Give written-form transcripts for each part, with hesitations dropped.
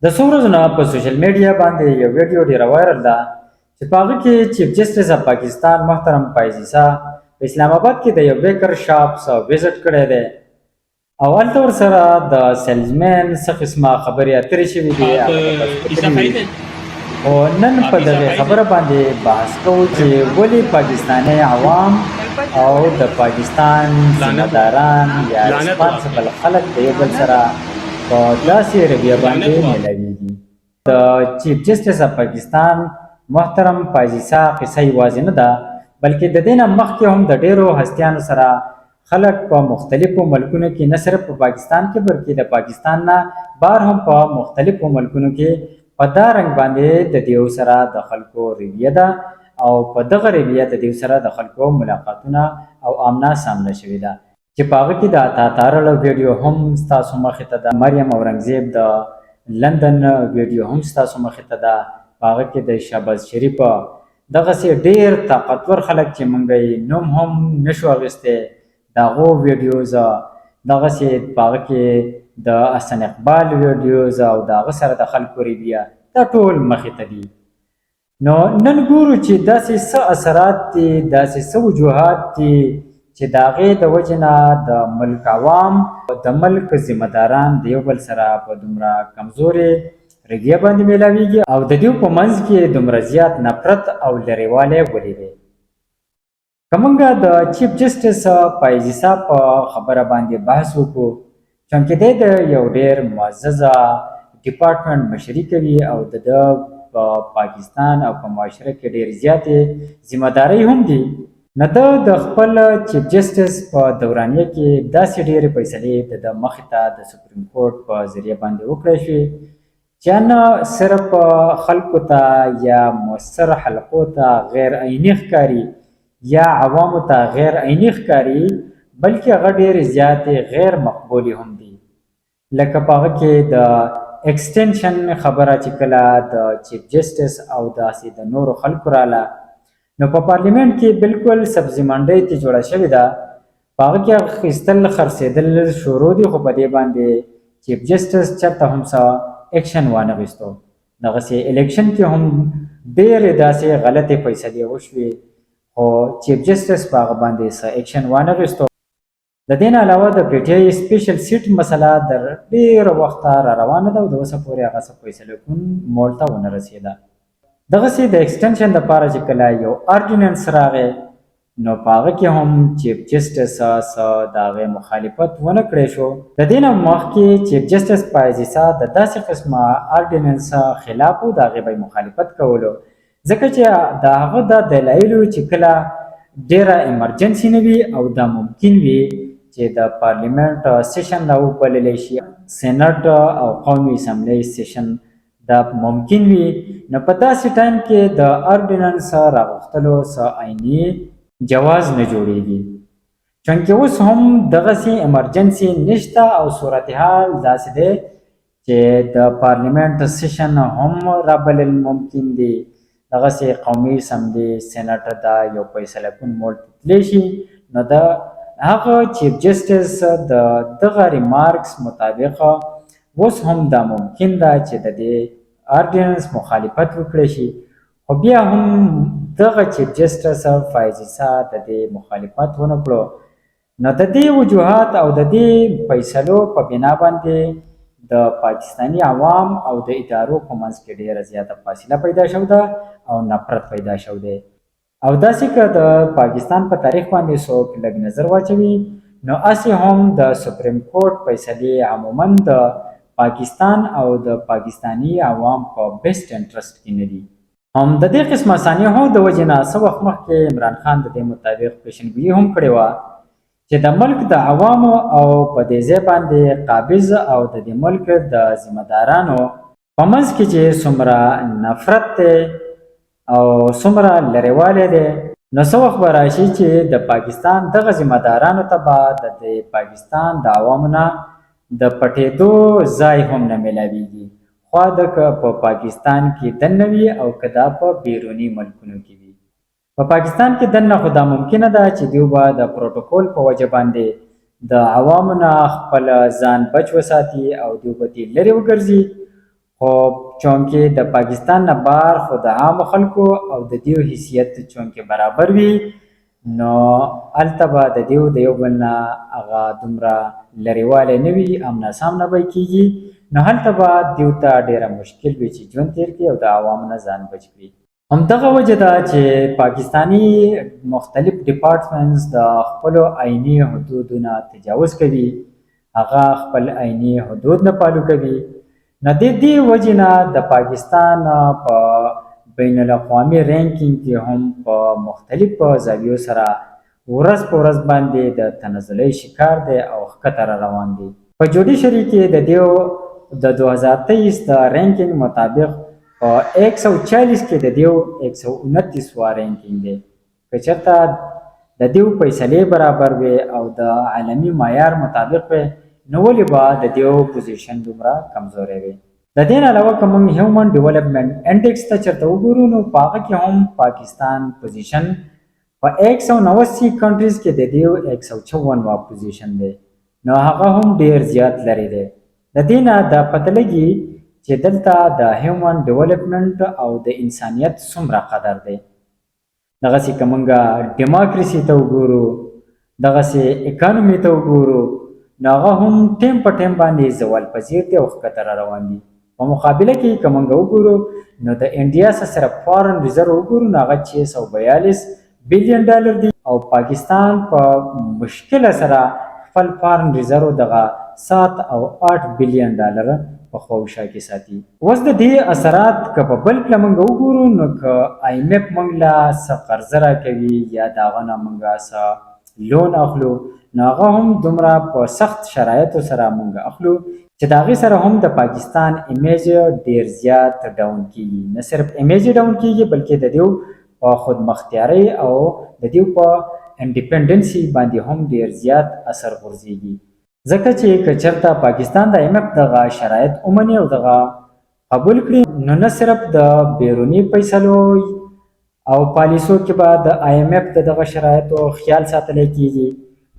د څو ورځو نه په سوشل میډیا باندې یو ویډیو ډیره وایرل ده چې په هغه کې چیف جسټس اف پاکستان محترم فایز عیسی په اسلام آباد کې د یو بیکر شاپ وزټ کړی دی او هلته ورسره د سیلزمین څه قسمه خبرې اترې شوي دي او نن په دغه خبره باندې بحث کوو چې ولې پاکستاني عوام او د پاکستان ذمہداران یا ریسپانسبل خلک د یو بل سره په داسې رویه باندې میلاویږي. د چیف جسټس اف پاکستان محترم فایز عیسی قصه یوازې نه ده بلکې د دې نه مخکې هم د ډیرو هستیانو سره خلک په مختلفو ملکونو کې نه صرف په پاکستان کې بلکې د پاکستان نه بهر هم په مختلفو ملکونو کې په دا رنګ باندې د دیو سره د خلکو رویه ده او په دغه رویه د دیو سره د خلکو ملاقاتونه او آمنا سامنا شوې ده چې په هغه کې د اتاتارل ویډیو هم ستاسو مخې ته ده، مریم اورنګزیب د لندن ویډیو هم ستاسو مخې ته ده، په هغه کې د شهباز شریف دغسې ډېر طاقتور خلک چې موږ یې نوم هم نشو اخیستی د هغو ویډیوز دغسې په هغه کې د حسن اقبال ویډیوز او د هغه سره د خلکو رویه دا ټول مخې ته دي. نو نن ګورو چې داسې څه اثرات دي، داسې څه وجوهات دي چې د هغې د وجې نه د ملک عوام د ملک ذمہداران د یو بل سره په دومره کمزورې رویه باندې میلاویږي او د دوی په منځ کې دومره زیات نفرت او لرېوالی ولې دی. که موږ د چیف جسټس فایز عیسی په خبره باندې بحث وکړو چونکې دی د یو ډېر معززه ډپارټمنټ مشري کوي او د ده په پاکستان او په معاشره کې ډېر زیاتې ذمہدارۍ هم دي، نو ده د خپل چیف جسټس په دورانیه کې داسې ډېرې فیصلې د ده مخې ته د سپریم کورټ په ذریعه باندې وکړی شوې چې نه صرف خلکو ته یا مؤثر حلقو ته غیر عیني ښکاري یا عوامو ته غیر عیني ښکاري بلکې هغه ډېرې زیاتې غیر مقبولې هم دي. لکه په هغه کې د ایکسټینشن خبره چې کله د چیف جسټس او داسې د نورو خلکو راله نو په پارلیمنټ کې بالکل سبزي منډۍ ته جوړه شوې ده، په هغه کې اخیستل خرڅېدل شروع دي خو په دې باندې چیف جسټس چېرته هم څه ایکشن وانخیستو. دغسې الیکشن کې هم ډېرې داسې غلطې فیصلې وشوې خو چیف جسټس په هغه باندې څه ایکشن وانخیستو. د دې نه علاوه د پی ټي آی سپیشل سیټ مسله د ډېره وخته را روانه ده او د اوسه پورې هغه څه فیصله کوم موړ ته ونه رسېده. دغسې د ایکسټنشن دپاره چې کله یو آرډیننس راغی نو په هغه کې هم چیف جسټس څه د هغې مخالفت ونه کړی شو. د دې نه مخکې چیف جسټس فایز عیسی د داسې قسمه آرډیننس خلاف و د هغې به یې مخالفت کولو ځکه چې د هغه دا دلایلو چې کله ډېره ایمرجنسي نه وي او دا ممکن وي چې د پارلیمنټ سیشن راوبللی شي، سینټ او قومي اسمبلی سیشن دا ممکن وي، نو په داسې ټایم کې د آرډیننس راغوښتلو څه عیني جواز نه جوړیږي چونکې اوس هم دغسې ایمرجنسي نشته او صورتحال داسې دی چې د پارلیمنټ سیشن هم رابلل ممکن دی، دغسې قومي اسمبلی سینټ دا یو فیصله کون موړ ته تللی شي. نو د هغه چیف جسټس د دغه ریمارکس مطابق اوس هم دا ممکن ده چې د دې آرډیننس مخالفت وکړی شي خو بیا هم دغه چیف جسټس فایز عیسی د دې مخالفت ونه کړو. نو د دې وجوهات او د دې فیصلو په بنا باندې د پاکستاني عوام او د ادارو په منځ کې ډېره زیاته فاصله پیدا شوې ده او نفرت پیدا شوی دی. او داسې که د پاکستان په تاریخ باندې څوک لږ نظر واچوي نو هسې هم د سپریم کورټ فیصلې عموما د پاکستان او د پاکستاني عوام په بیسټ انټرسټ کې نه دي. هم د دې قسمه ثانیهو د وجې نه څه وخت مخکې عمران خان د دې مطابق پیشنګویي هم کړې وه چې د ملک د عوامو او په دې ځای باندې قابض او د دې ملک د ذمہدارانو په منځ کې چې څومره نفرت دی او څومره لرېوالی دی نو څه وخت به راشي چې د پاکستان دغه ذمہدارانو ته به د پاکستان د عوامو نه د پټېدو ځای هم نه میلاویږي، خوا د که په پاکستان کې دننه وي او که دا په بیروني ملکونو کې وي. په پاکستان کې دننه خو دا ممکنه ده چې دوی به د پروټوکول په وجه باندې د عوامو نه خپل ځان بچ وساتي او دوی به دې لرې وګرځي خو چونکې د پاکستان نه بهر خو د عامو خلکو او د دیو حیثیت چونکې برابر وي نو هلته به د دیو د یو بل نه هغه دومره لرېوالی نه وي امنا سامنا به کېږي نو هلته به دیو ته ډېره مشکل وي چې ژوند تېر کړي او د عوامو نه ځان بچ کړي همدغه وجه ده چې پاکستانی مختلف ډپارټمنټس د خپلو آئیني حدودو نه تجاوز کوي هغه خپل آئیني حدود نه پالو کوي نو د دې وجې نه د پاکستان په بین الاقوامي رینکینګ کې هم په مختلفو زاویو سره ورځ په ورځ باندې د تنزلۍ شکار دی او ښکته را روان دی په جوډیشري کې د دیو د 2023 د رینکینګ مطابق په 140 کې د دیو 129 رینکینګ دی که چېرته د دیو فیصلې برابر وي او د عالمي معیار مطابق وي نو ولې به د دیو پوزیشن دومره کمزوری وي د دې نه علاوه که موږ هیومن ډیولپمنټ انډیکس ته چېرته وګورو نو په هغه کې هم پاکستان پوزیشن په 189 کنټریز کې د دیو 154 پوزیشن دی نو هغه هم ډیر زیات لري دی د دې نه دا پته لګي چې دلته د هیومن ډیولپمنټ او د انسانیت څومره قدر دی دغسې که موږ ډیموکراسي ته وګورو دغسې اکانومي ته وګورو نو هغه هم ټیم په ټیم باندې زوال پذیر دی او ښکته را روان دي په مقابله کې که موږ وګورو نو د انډیا څخه صرف فارن ریزرو وګورو نو هغه 642 بلین ډالر دی او پاکستان په مشکله سره خپل فارن ریزرو دغه 7 او 8 بلین ډالر په خواوشا کې ساتي اوس د دې اثرات که په بل پله موږ وګورو نو که آی ایم اف موږ له څه قرضه راکوي یا د هغه نه موږ څه لون اخلو نو هغه هم دومره په سخت شرایطو سره موږ اخلو چې د هغې سره هم د پاکستان امیج ډیر زیات ډاون کیږي نه صرف امیج ډاون کیږي بلکې د دیو په خودمختیارۍ او د دیو په انډیپنډنسي باندې هم ډیر زیات اثر غورځېږي ځکه چې که چېرته پاکستان د ایم اف دغه شرایط ومني او دغه قبول کړي نو نه صرف د بیروني فیصلو او پالیسو کې به د آی ایم اف دغه شرایطو خیال ساتلی کیږي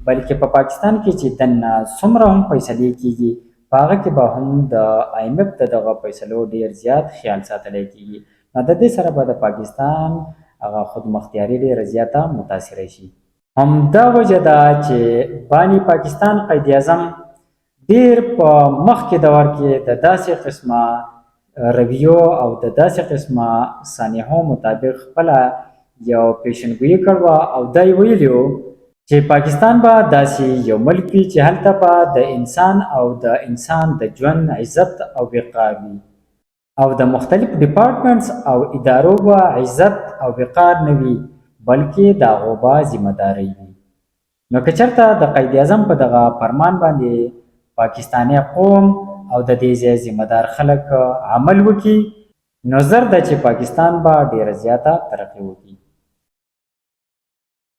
بلکې په پاکستان کې چې دننه څومره هم فیصلې کیږي په هغه کې به هم د آی ایم اف دغه فیصلو ډیر زیات خیال ساتلی کیږي نو د دې سره به د پاکستان هغه خودمختیاري ډیره زیاته متاثره شي همدا وجه ده چې بانی پاکستان قید اعظم ډیر په مخکې دور کې د داسې قسمه رویو او د داسې قسمه سانحو مطابق خپله یو پیشنګویي کړوه او دا یې ویلي و چې پاکستان به داسې یو ملک وي چې هلته به د انسان او د انسان د ژوند عزت او وقار وي او د مختلف ډپارټمنټس او ادارو به عزت او وقار نه وي بلکې د هغو به ذمهدارۍ وي نو که چېرته د قید اعظم په دغه فرمان باندې پاکستانی قوم او د دې ځای ذمهدار خلک عمل وکړي نو زر ده چې پاکستان به ډیره زیاته ترقي وکړي